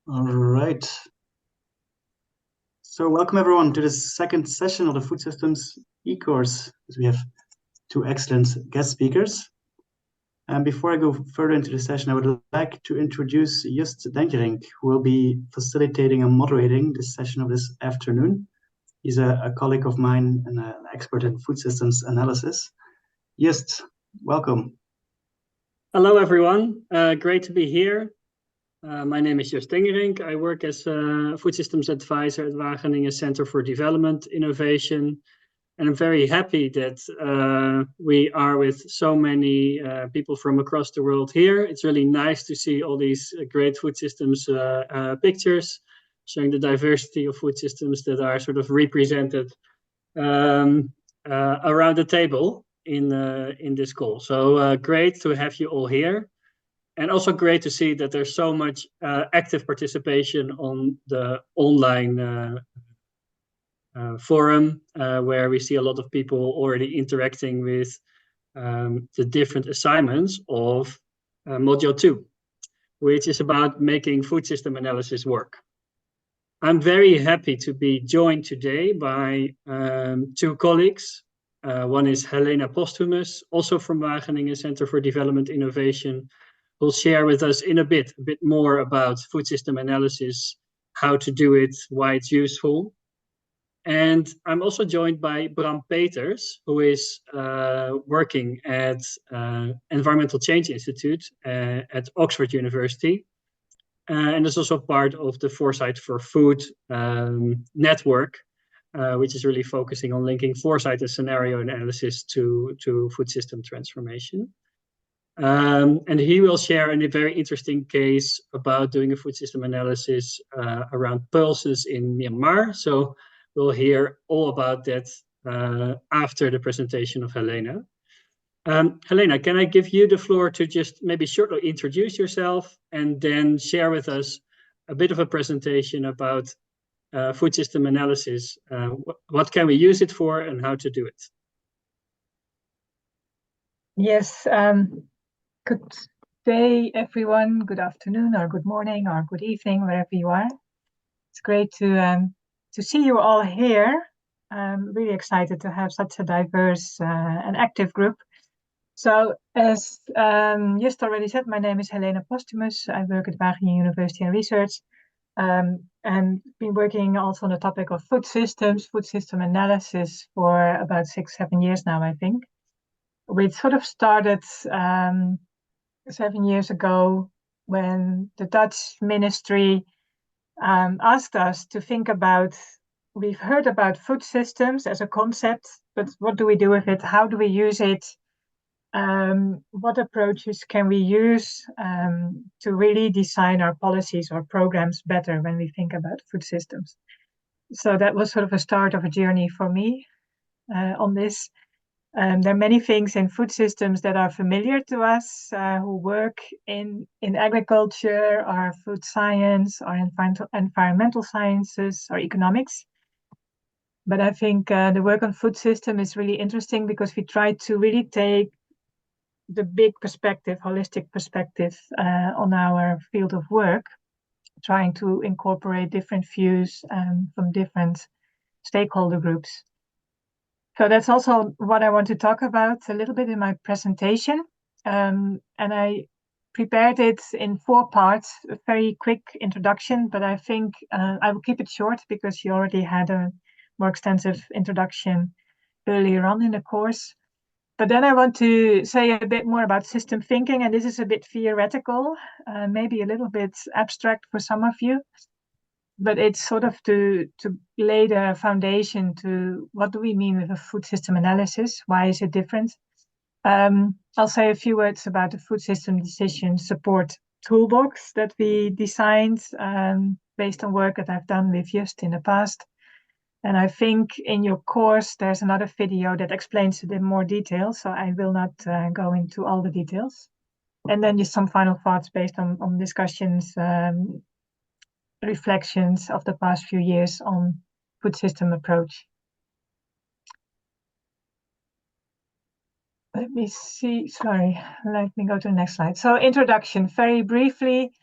All right. So welcome everyone to this second session of the Food Systems e-course. We have two excellent guest speakers. And before I go further into the session, I would like to introduce Just Denkerink, who will be facilitating and moderating this session of this afternoon. He's a colleague of mine and an expert in food systems analysis. Just, welcome. Hello, everyone. Great to be here. My name is Just Denkerink. I work as a food systems advisor at Wageningen Center for Development Innovation. And I'm very happy that we are with so many people from across the world here. It's really nice to see all these great food systems pictures showing the diversity of food systems that are sort of represented around the table in this call. So great to have you all here. And also great to see that there's so much active participation on the online forum, where we see a lot of people already interacting with the different assignments of Module 2, which is about making food system analysis work. I'm very happy to be joined today by two colleagues. One is Helena Posthumus, also from Wageningen Center for Development Innovation, who'll share with us in a bit more about food system analysis, how to do it, why it's useful. And I'm also joined by Bram, who is working at Environmental Change Institute at Oxford University, and is also part of the Foresight for Food network, which is really focusing on linking foresight and scenario analysis to food system transformation. And he will share a very interesting case about doing a food system analysis around pulses in Myanmar. So we'll hear all about that after the presentation of Helena. Helena, can I give you the floor to just maybe shortly introduce yourself and then share with us a bit of a presentation about food system analysis? What can we use it for and how to do it? Yes. Good day, everyone. Good afternoon, or good morning, or good evening, wherever you are. It's great to see you all here. I'm really excited to have such a diverse and active group. So, as Just already said, my name is Helena Posthumus. I work at Wageningen University and Research, and been working also on the topic of food systems, food system analysis for about 6-7 years now, I think. We sort of started 7 years ago when the Dutch ministry asked us to think about, we've heard about food systems as a concept, but what do we do with it? How do we use it? What approaches can we use to really design our policies or programs better when we think about food systems? So that was sort of a start of a journey for me on this. There are many things in food systems that are familiar to us who work in agriculture or food science or environmental sciences or economics. But I think the work on food system is really interesting because we try to really take the big perspective, holistic perspective on our field of work, trying to incorporate different views from different stakeholder groups. So that's also what I want to talk about a little bit in my presentation. And I prepared it in 4 parts, a very quick introduction, but I think I will keep it short because you already had a more extensive introduction earlier on in the course. But then I want to say a bit more about system thinking, and this is a bit theoretical, maybe a little bit abstract for some of you. But it's sort of to lay the foundation to what do we mean with a food system analysis? Why is it different? I'll say a few words about the food system decision support toolbox that we designed based on work that I've done with Just in the past. And I think in your course, there's another video that explains it in more detail. So I will not go into all the details. And then just some final thoughts based on discussions, reflections of the past few years on food system approach. Let me see, sorry, let me go to the next slide. So introduction, very briefly,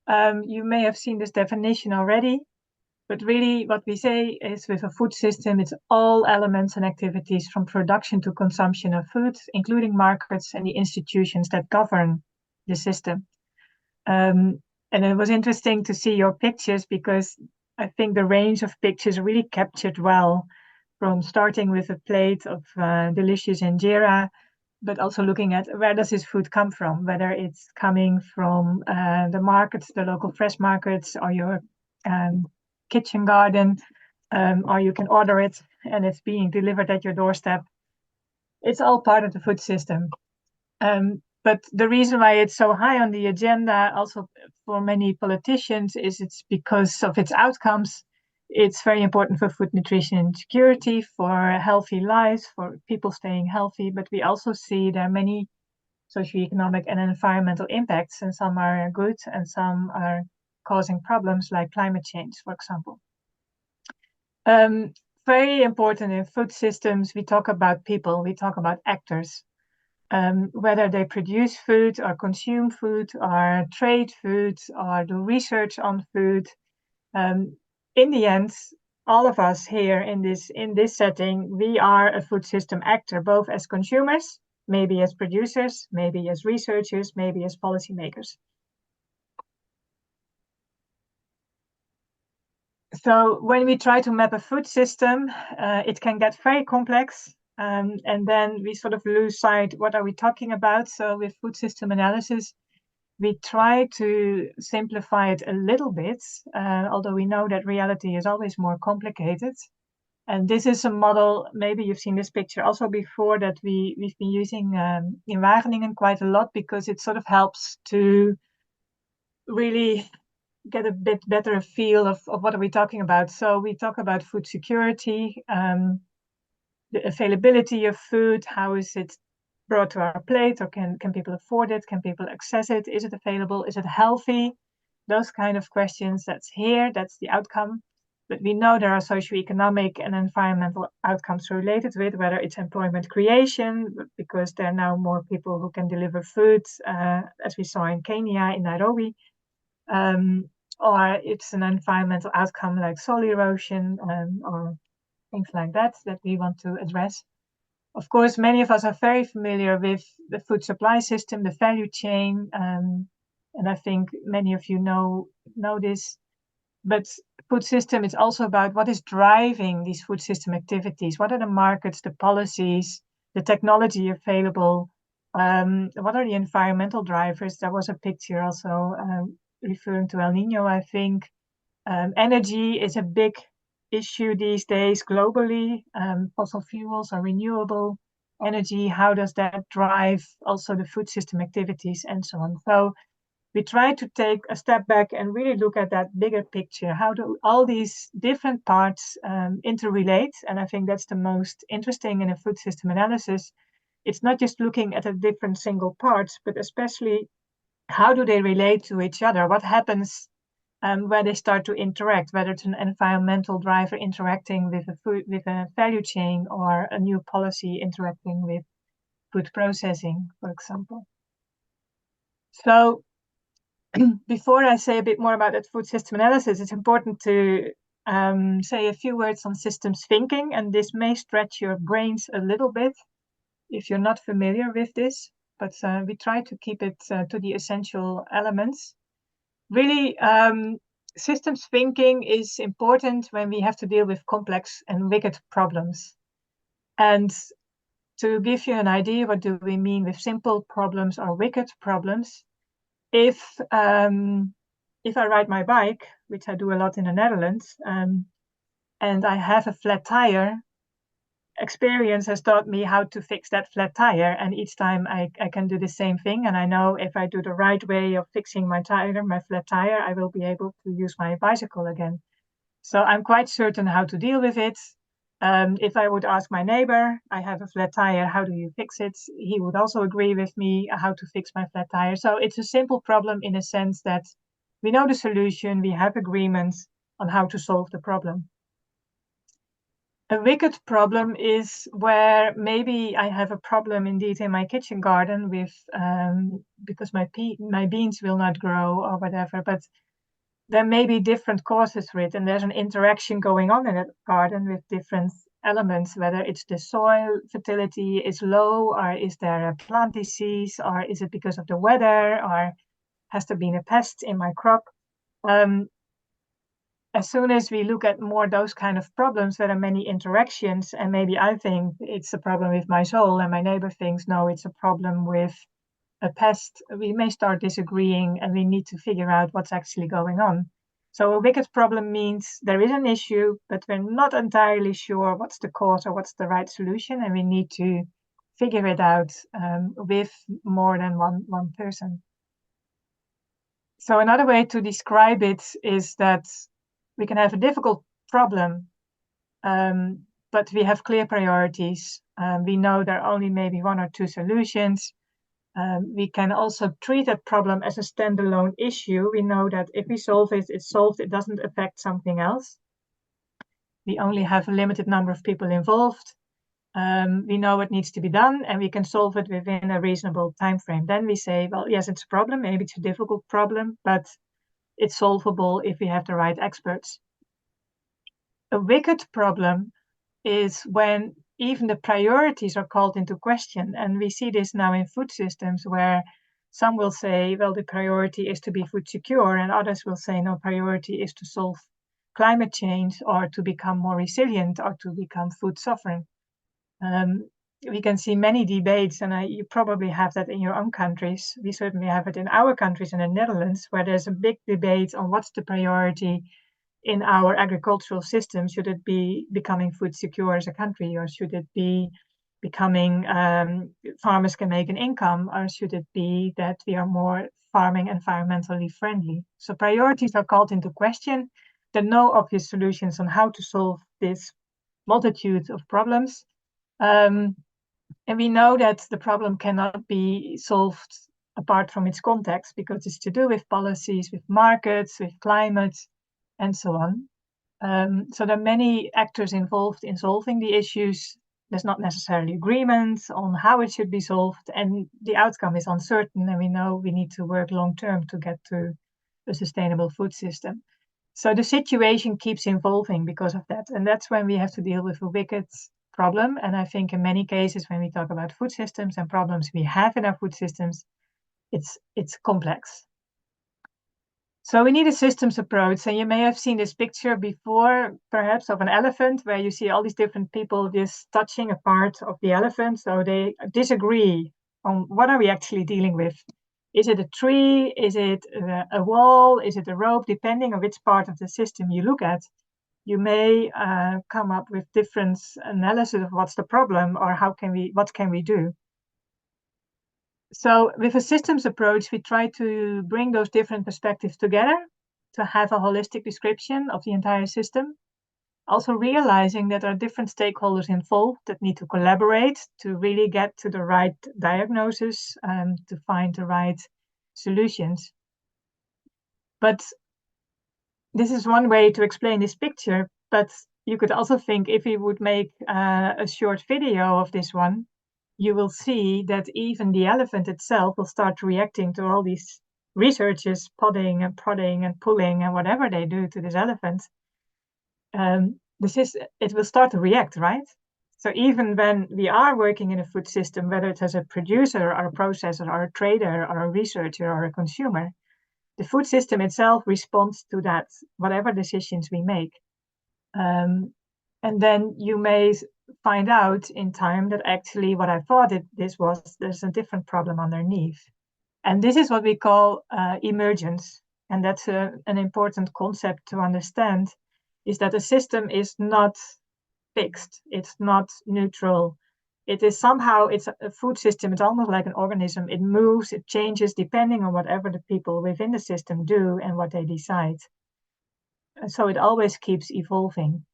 You may have seen this definition already, but really what we say is with a food system, it's all elements and activities from production to consumption of food, including markets and the institutions that govern the system. And it was interesting to see your pictures, because I think the range of pictures really captured well, from starting with a plate of delicious injera, but also looking at where does this food come from, whether it's coming from the markets, the local fresh markets, or your kitchen garden, or you can order it and it's being delivered at your doorstep. It's all part of the food system. But the reason why it's so high on the agenda also for many politicians is it's because of its outcomes. It's very important for food nutrition and security, for healthy lives, for people staying healthy. But we also see there are many socioeconomic and environmental impacts, and some are good and some are causing problems, like climate change, for example. Very important in food systems, we talk about people, we talk about actors. Whether they produce food or consume food or trade food or do research on food. In the end, all of us here in this setting, we are a food system actor, both as consumers, maybe as producers, maybe as researchers, maybe as policymakers. So when we try to map a food system, it can get very complex. And then we sort of lose sight, what are we talking about? So with food system analysis, we try to simplify it a little bit, although we know that reality is always more complicated. And this is a model, maybe you've seen this picture also before, that we've been using in Wageningen quite a lot, because it sort of helps to really get a bit better feel of what are we talking about. So we talk about food security, the availability of food, how is it brought to our plate, or can people afford it, can people access it, is it available, is it healthy, those kind of questions. That's here, that's the outcome. But we know there are socioeconomic and environmental outcomes related with, whether it's employment creation, because there are now more people who can deliver food, as we saw in Kenya, in Nairobi, or it's an environmental outcome like soil erosion, or things like that we want to address. Of course, many of us are very familiar with the food supply system, the value chain, and I think many of you know this. But food system is also about what is driving these food system activities. What are the markets, the policies, the technology available? What are the environmental drivers? There was a picture also referring to El Nino, I think. Energy is a big issue these days globally. Fossil fuels or renewable energy, how does that drive also the food system activities and so on? So we try to take a step back and really look at that bigger picture. How do all these different parts interrelate? And I think that's the most interesting in a food system analysis. It's not just looking at the different single parts, but especially how do they relate to each other? What happens where they start to interact, whether it's an environmental driver interacting with a value chain, or a new policy interacting with food processing, for example. So before I say a bit more about that food system analysis, it's important to say a few words on systems thinking, and this may stretch your brains a little bit if you're not familiar with this, but we try to keep it to the essential elements. Really, systems thinking is important when we have to deal with complex and wicked problems. And to give you an idea, what do we mean with simple problems or wicked problems? If I ride my bike, which I do a lot in the Netherlands, and I have a flat tire, experience has taught me how to fix that flat tire, and each time I can do the same thing, and I know if I do the right way of fixing my flat tire, I will be able to use my bicycle again. So I'm quite certain how to deal with it. If I would ask my neighbor, I have a flat tire, how do you fix it? He would also agree with me how to fix my flat tire. So it's a simple problem in a sense that we know the solution, we have agreements on how to solve the problem. A wicked problem is where maybe I have a problem indeed in my kitchen garden with because my beans will not grow or whatever, but there may be different causes for it, and there's an interaction going on in that garden with different elements, whether it's the soil fertility is low, or is there a plant disease, or is it because of the weather, or has there been a pest in my crop? As soon as we look at more those kind of problems, there are many interactions, and maybe I think it's a problem with my soil, and my neighbor thinks, no, it's a problem with a pest, we may start disagreeing, and we need to figure out what's actually going on. So a wicked problem means there is an issue, but we're not entirely sure what's the cause or what's the right solution, and we need to figure it out with more than one person. So another way to describe it is that we can have a difficult problem, but we have clear priorities. We know there are only maybe one or two solutions. We can also treat that problem as a standalone issue. We know that if we solve it, it's solved, it doesn't affect something else. We only have a limited number of people involved. We know what needs to be done, and we can solve it within a reasonable time frame. Then we say, well, yes, it's a problem, maybe it's a difficult problem, but it's solvable if we have the right experts. A wicked problem is when even the priorities are called into question. And we see this now in food systems, where some will say, well, the priority is to be food secure, and others will say, no, priority is to solve climate change, or to become more resilient, or to become food sovereign. We can see many debates, and you probably have that in your own countries. We certainly have it in our countries in the Netherlands, where there's a big debate on what's the priority in our agricultural system. Should it be becoming food secure as a country, or should it be becoming farmers can make an income, or should it be that we are more farming environmentally friendly? So priorities are called into question. There are no obvious solutions on how to solve this multitude of problems. And we know that the problem cannot be solved apart from its context, because it's to do with policies, with markets, with climate, and so on. So there are many actors involved in solving the issues. There's not necessarily agreement on how it should be solved, and the outcome is uncertain, and we know we need to work long term to get to a sustainable food system. So the situation keeps evolving because of that, and that's when we have to deal with a wicked problem. And I think in many cases, when we talk about food systems and problems we have in our food systems, it's complex. So we need a systems approach. And you may have seen this picture before, perhaps, of an elephant, where you see all these different people just touching a part of the elephant. So they disagree on what are we actually dealing with. Is it a tree? Is it a wall? Is it a rope? Depending on which part of the system you look at, you may come up with different analysis of what's the problem, or what can we do. So with a systems approach, we try to bring those different perspectives together to have a holistic description of the entire system. Also realizing that there are different stakeholders involved that need to collaborate to really get to the right diagnosis and to find the right solutions. But this is one way to explain this picture, but you could also think, if we would make a short video of this one, you will see that even the elephant itself will start reacting to all these researchers podding and prodding and pulling and whatever they do to this elephant. It will start to react, right? So even when we are working in a food system, whether it's as a producer or a processor or a trader or a researcher or a consumer, the food system itself responds to that, whatever decisions we make. And then you may find out in time that actually what I thought there's a different problem underneath. And this is what we call emergence. And that's an important concept to understand, is that a system is not fixed. It's not neutral. It is somehow, it's a food system. It's almost like an organism. It moves, it changes depending on whatever the people within the system do and what they decide. And so it always keeps evolving.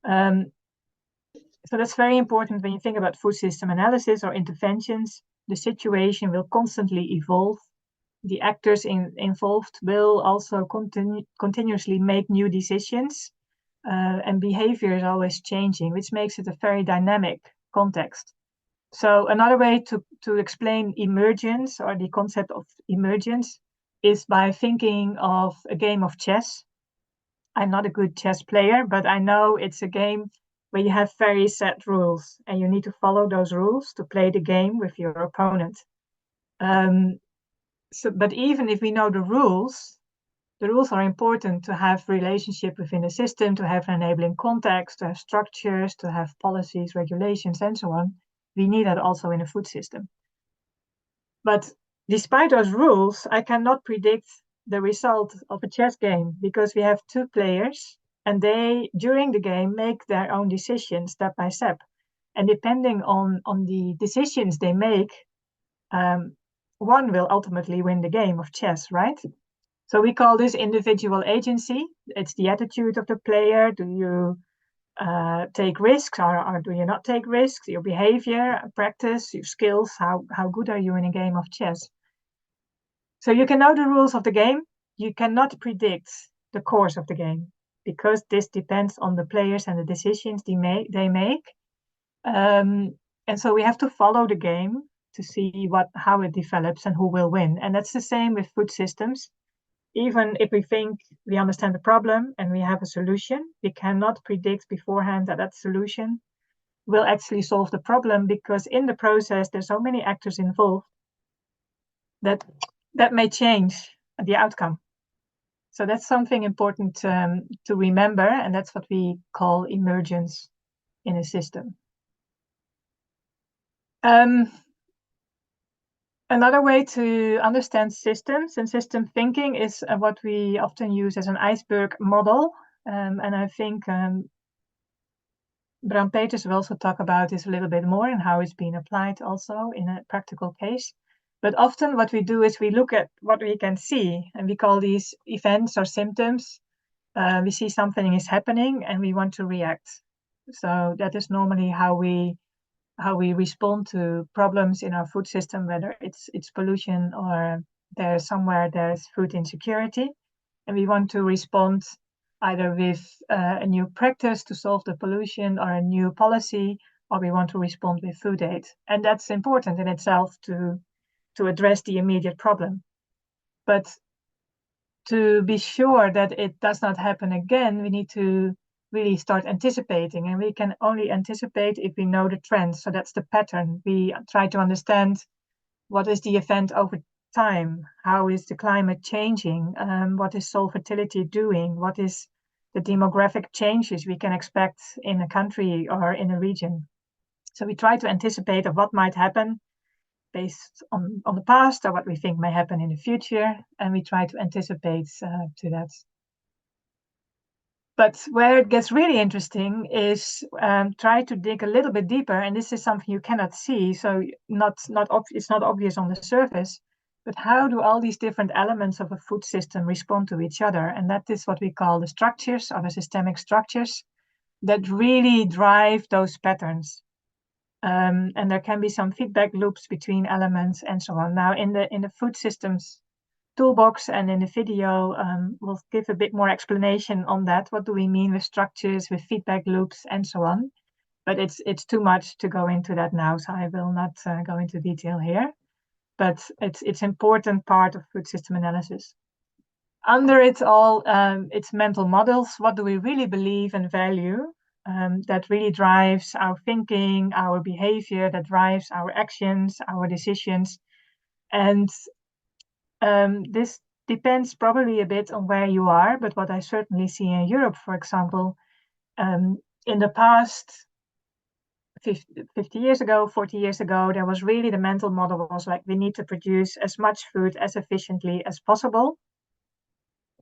So that's very important when you think about food system analysis or interventions. The situation will constantly evolve. The actors involved will also continuously make new decisions, and behavior is always changing, which makes it a very dynamic context. So another way to explain emergence, or the concept of emergence, is by thinking of a game of chess. I'm not a good chess player, but I know it's a game where you have very set rules and you need to follow those rules to play the game with your opponent. But even if we know the rules are important to have relationship within the system, to have an enabling context, to have structures, to have policies, regulations, and so on. We need that also in a food system. But despite those rules, I cannot predict the result of a chess game because we have two players and they, during the game, make their own decisions step by step. And depending on the decisions they make, one will ultimately win the game of chess, right? So we call this individual agency. It's the attitude of the player. Do you take risks or do you not take risks? Your behavior, practice, your skills, how good are you in a game of chess? So you can know the rules of the game. You cannot predict the course of the game because this depends on the players and the decisions they make. And so we have to follow the game to see how it develops and who will win. And that's the same with food systems. Even if we think we understand the problem and we have a solution, we cannot predict beforehand that solution will actually solve the problem because in the process, there's so many actors involved that may change the outcome. So that's something important to remember, and that's what we call emergence in a system. Another way to understand systems and system thinking is what we often use as an iceberg model. And I think Bram Peters will also talk about this a little bit more and how it's been applied also in a practical case. But often what we do is we look at what we can see and we call these events or symptoms. We see something is happening and we want to react. So that is normally how we respond to problems in our food system, whether it's pollution or there's food insecurity. And we want to respond either with a new practice to solve the pollution or a new policy, or we want to respond with food aid. And that's important in itself to address the immediate problem. But to be sure that it does not happen again, we need to really start anticipating, and we can only anticipate if we know the trends. So that's the pattern. We try to understand what is the event over time, how is the climate changing, what is soil fertility doing, what is the demographic changes we can expect in a country or in a region. So we try to anticipate of what might happen based on the past or what we think may happen in the future, and we try to anticipate to that. But where it gets really interesting is try to dig a little bit deeper, and this is something you cannot see, so it's not obvious on the surface, but how do all these different elements of a food system respond to each other? And that is what we call the structures or the systemic structures that really drive those patterns. And there can be some feedback loops between elements and so on. Now in the food systems toolbox and in the video, we'll give a bit more explanation on that. What do we mean with structures, with feedback loops, and so on? But it's too much to go into that now, so I will not go into detail here. But it's important part of food system analysis. Under it all, it's mental models. What do we really believe and value? That really drives our thinking, our behavior, that drives our actions, our decisions. And this depends probably a bit on where you are, but what I certainly see in Europe, for example, in the past 50 years ago, 40 years ago, there was really the mental model was like, we need to produce as much food as efficiently as possible.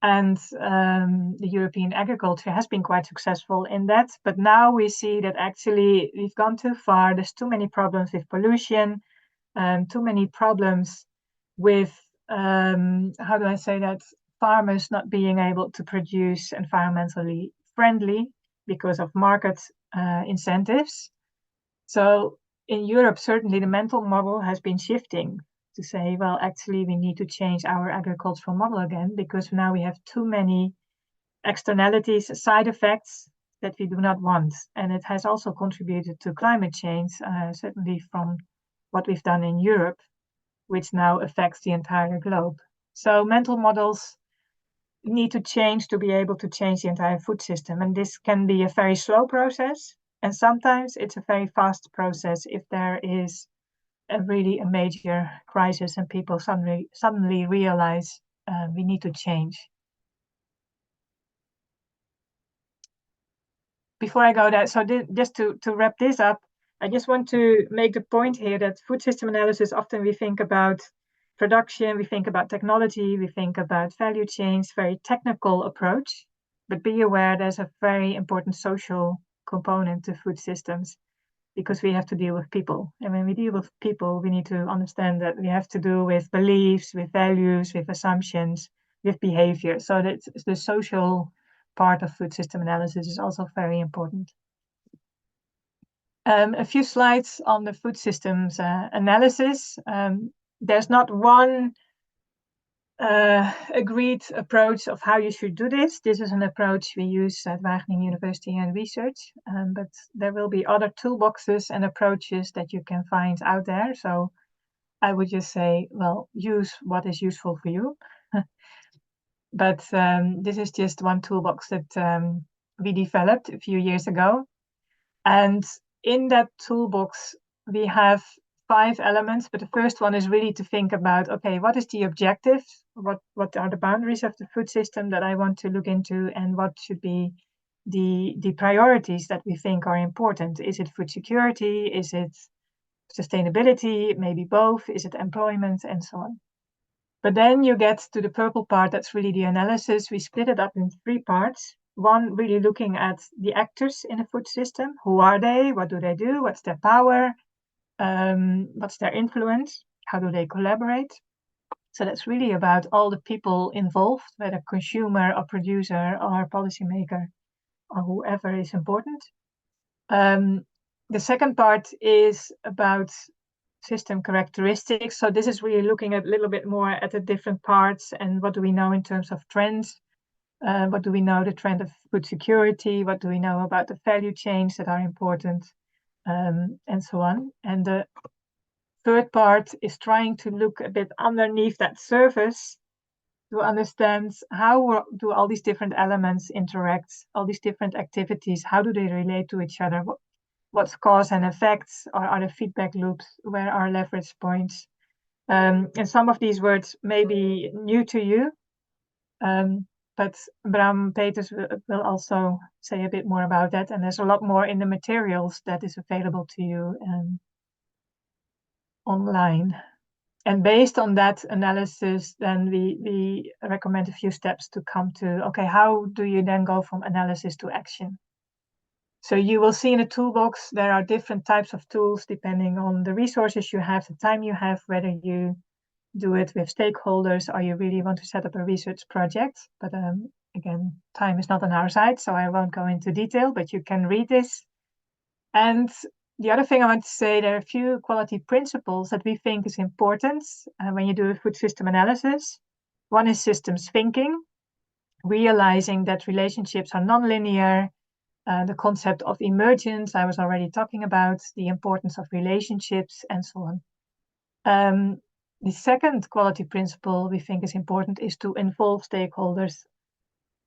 And the European agriculture has been quite successful in that. But now we see that actually we've gone too far. There's too many problems with pollution, too many problems with, how do I say that, farmers not being able to produce environmentally friendly because of market incentives. So in Europe, certainly the mental model has been shifting to say, well, actually, we need to change our agricultural model again because now we have too many externalities, side effects that we do not want. And it has also contributed to climate change, certainly from what we've done in Europe, which now affects the entire globe. So mental models need to change to be able to change the entire food system. And this can be a very slow process. And sometimes it's a very fast process if there is a major crisis and people suddenly realize we need to change. Before I go there, so just to wrap this up, I just want to make the point here that food system analysis, often we think about production, we think about technology, we think about value chains, very technical approach. But be aware there's a very important social component to food systems, because we have to deal with people. And when we deal with people, we need to understand that we have to do with beliefs, with values, with assumptions, with behavior. So that the social part of food system analysis is also very important. A few slides on the food systems analysis. There's not one agreed approach of how you should do this. This is an approach we use at Wageningen University and Research, but there will be other toolboxes and approaches that you can find out there. So I would just say, well, use what is useful for you. But this is just one toolbox that we developed a few years ago. And in that toolbox, we have 5 elements, but the first one is really to think about, okay, what is the objective? What are the boundaries of the food system that I want to look into, and what should be the priorities that we think are important? Is it food security? Is it sustainability? Maybe both. Is it employment? And so on. But then you get to the purple part, that's really the analysis. We split it up in 3 parts. One, really looking at the actors in a food system. Who are they? What do they do? What's their power? What's their influence? How do they collaborate? So that's really about all the people involved, whether consumer or producer or policymaker or whoever is important. The second part is about system characteristics. So this is really looking at a little bit more at the different parts and what do we know in terms of trends. What do we know the trend of food security? What do we know about the value chains that are important? And so on. And the third part is trying to look a bit underneath that surface to understand how do all these different elements interact, all these different activities, how do they relate to each other? What's cause and effects? Or are there feedback loops? Where are leverage points? And some of these words may be new to you, but Bram Peters will also say a bit more about that. And there's a lot more in the materials that is available to you online. And based on that analysis, then we recommend a few steps to come to, okay, how do you then go from analysis to action? So you will see in the toolbox, there are different types of tools depending on the resources you have, the time you have, whether you do it with stakeholders or you really want to set up a research project. But again, time is not on our side, so I won't go into detail, but you can read this. And the other thing I want to say, there are a few quality principles that we think is important when you do a food system analysis. One is systems thinking, realizing that relationships are nonlinear. The concept of emergence, I was already talking about, the importance of relationships, and so on. The second quality principle we think is important is to involve stakeholders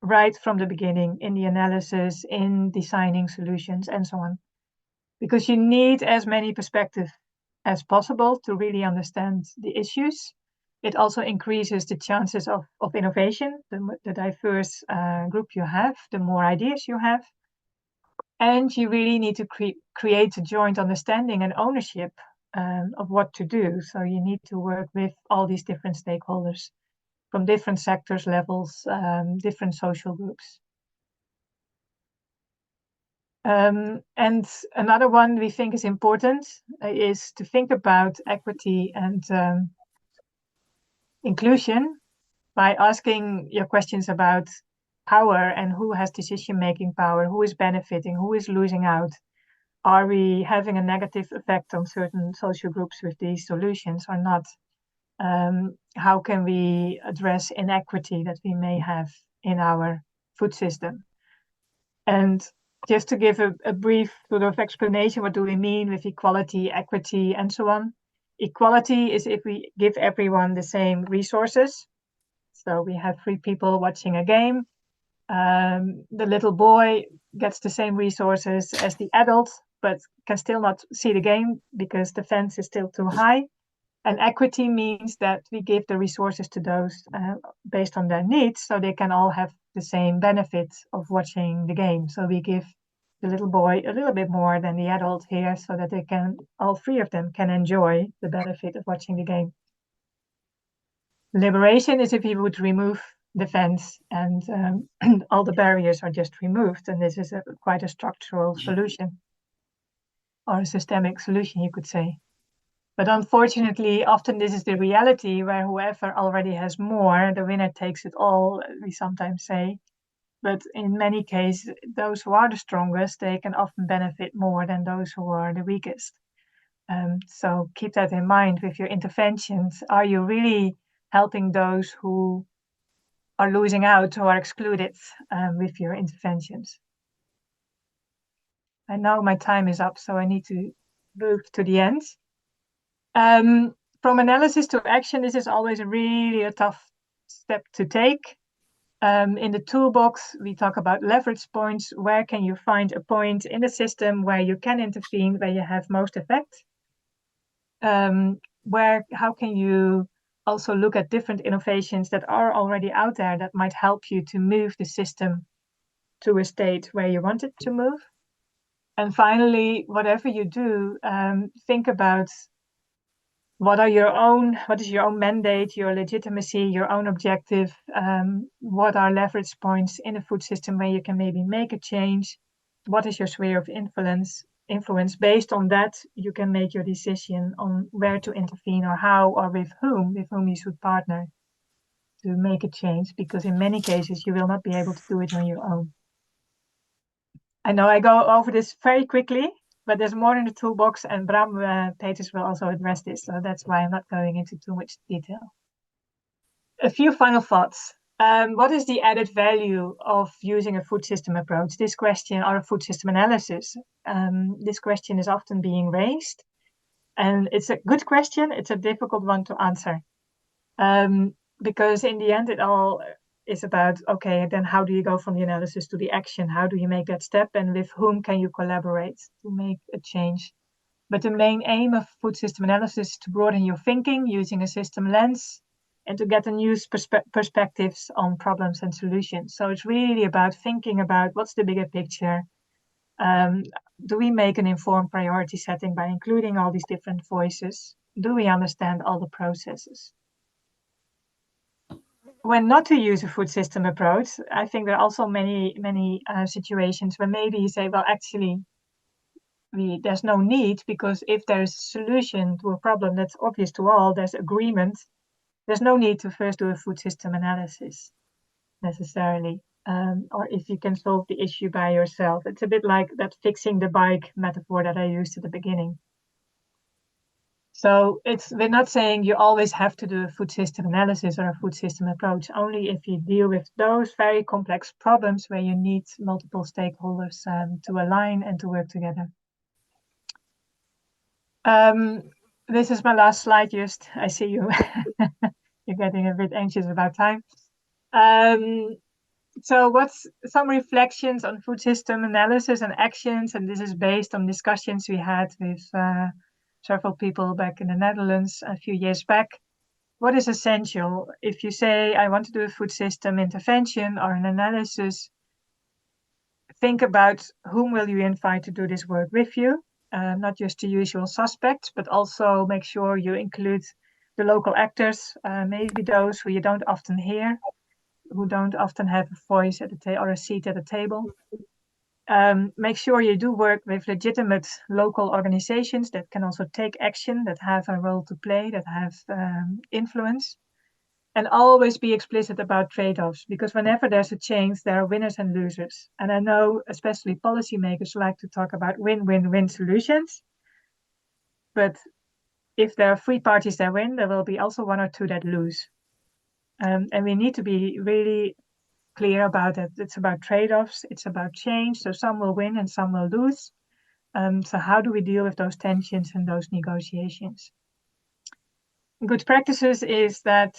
right from the beginning in the analysis, in designing solutions, and so on. Because you need as many perspectives as possible to really understand the issues. It also increases the chances of innovation. The diverse group you have, the more ideas you have. And you really need to create a joint understanding and ownership of what to do. So you need to work with all these different stakeholders from different sectors, levels, different social groups. And another one we think is important is to think about equity and inclusion by asking your questions about power and who has decision-making power, who is benefiting, who is losing out. Are we having a negative effect on certain social groups with these solutions or not? How can we address inequity that we may have in our food system? And just to give a brief sort of explanation, what do we mean with equality, equity, and so on? Equality is if we give everyone the same resources. So we have 3 people watching a game. The little boy gets the same resources as the adult, but can still not see the game because the fence is still too high. And equity means that we give the resources to those based on their needs, so they can all have the same benefit of watching the game. So we give the little boy a little bit more than the adult here, so that they can, all 3 of them can enjoy the benefit of watching the game. Liberation is if you would remove the fence and all the barriers are just removed, and this is quite a structural solution, or a systemic solution, you could say. But unfortunately, often this is the reality, where whoever already has more, the winner takes it all, we sometimes say. But in many cases, those who are the strongest, they can often benefit more than those who are the weakest. So keep that in mind with your interventions. Are you really helping those who are losing out, who are excluded with your interventions? I know my time is up, so I need to move to the end. From analysis to action, this is always really a tough step to take. In the toolbox, we talk about leverage points. Where can you find a point in the system where you can intervene, where you have most effect? How can you also look at different innovations that are already out there that might help you to move the system to a state where you want it to move? And finally, whatever you do, think about what is your own mandate, your legitimacy, your own objective? What are leverage points in a food system where you can maybe make a change? What is your sphere of influence? Based on that, you can make your decision on where to intervene, or how, or with whom you should partner to make a change, because in many cases you will not be able to do it on your own. I know I go over this very quickly, but there's more in the toolbox, and Bram Peters will also address this, so that's why I'm not going into too much detail. A few final thoughts. What is the added value of using a food system approach? This question, or a food system analysis, this question is often being raised, and it's a good question. It's a difficult one to answer, because in the end, it all is about, okay, then how do you go from the analysis to the action? How do you make that step, and with whom can you collaborate to make a change? But the main aim of food system analysis is to broaden your thinking using a system lens, and to get a new perspectives on problems and solutions. So it's really about thinking about what's the bigger picture. Do we make an informed priority setting by including all these different voices? Do we understand all the processes? When not to use a food system approach, I think there are also many situations where maybe you say, well, actually, there's no need, because if there's a solution to a problem that's obvious to all, there's agreement, there's no need to first do a food system analysis necessarily. Or if you can solve the issue by yourself. It's a bit like that fixing the bike metaphor that I used at the beginning. So we're not saying you always have to do a food system analysis or a food system approach, only if you deal with those very complex problems where you need multiple stakeholders to align and to work together. This is my last slide, Just. I see you. You're getting a bit anxious about time. So what's some reflections on food system analysis and actions? And this is based on discussions we had with several people back in the Netherlands a few years back. What is essential? If you say, I want to do a food system intervention or an analysis, think about whom will you invite to do this work with you. Not just the usual suspects, but also make sure you include the local actors, maybe those who you don't often hear, who don't often have a voice at the or a seat at the table. Make sure you do work with legitimate local organizations that can also take action, that have a role to play, that have influence. And always be explicit about trade-offs, because whenever there's a change, there are winners and losers. And I know especially policymakers like to talk about win-win-win solutions. But if there are 3 parties that win, there will be also 1 or 2 that lose. And we need to be really clear about it. It's about trade-offs, it's about change. So some will win and some will lose. So how do we deal with those tensions and those negotiations? good practices is that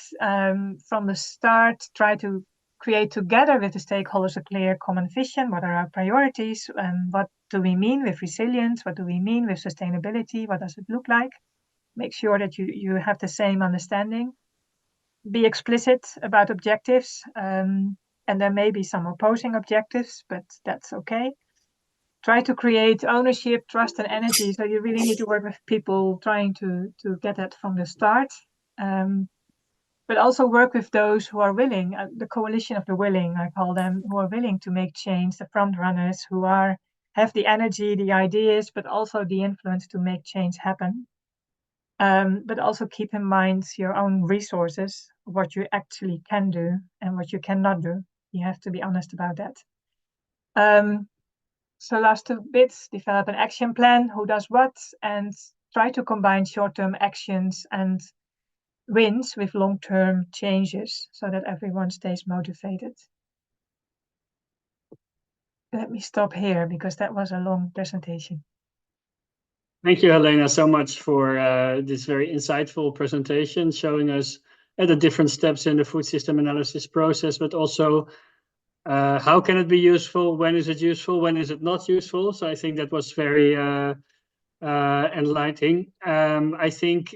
from the start, try to create together with the stakeholders a clear common vision. What are our priorities? What do we mean with resilience? What do we mean with sustainability? What does it look like? Make sure that you have the same understanding. Be explicit about objectives. And there may be some opposing objectives, but that's okay. Try to create ownership, trust, and energy. So you really need to work with people trying to get that from the start. But also work with those who are willing, the coalition of the willing, I call them, who are willing to make change, the front runners who have the energy, the ideas, but also the influence to make change happen. But also keep in mind your own resources, what you actually can do and what you cannot do. You have to be honest about that. So last 2 bits, develop an action plan, who does what, and try to combine short-term actions and wins with long-term changes so that everyone stays motivated. Let me stop here because that was a long presentation. Thank you, Helena, so much for this very insightful presentation, showing us the different steps in the food system analysis process, but also how can it be useful, when is it useful, when is it not useful. So I think that was very enlightening. I think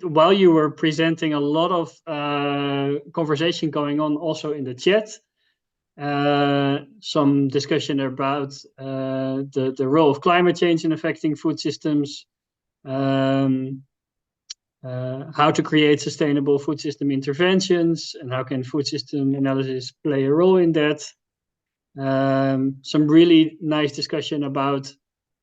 while you were presenting, a lot of conversation going on also in the chat. Some discussion about the role of climate change in affecting food systems, how to create sustainable food system interventions, and how can food system analysis play a role in that. Some really nice discussion about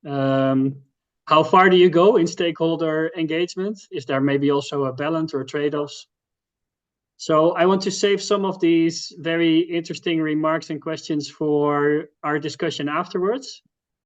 how far do you go in stakeholder engagement? Is there maybe also a balance or trade-offs? So I want to save some of these very interesting remarks and questions for our discussion afterwards.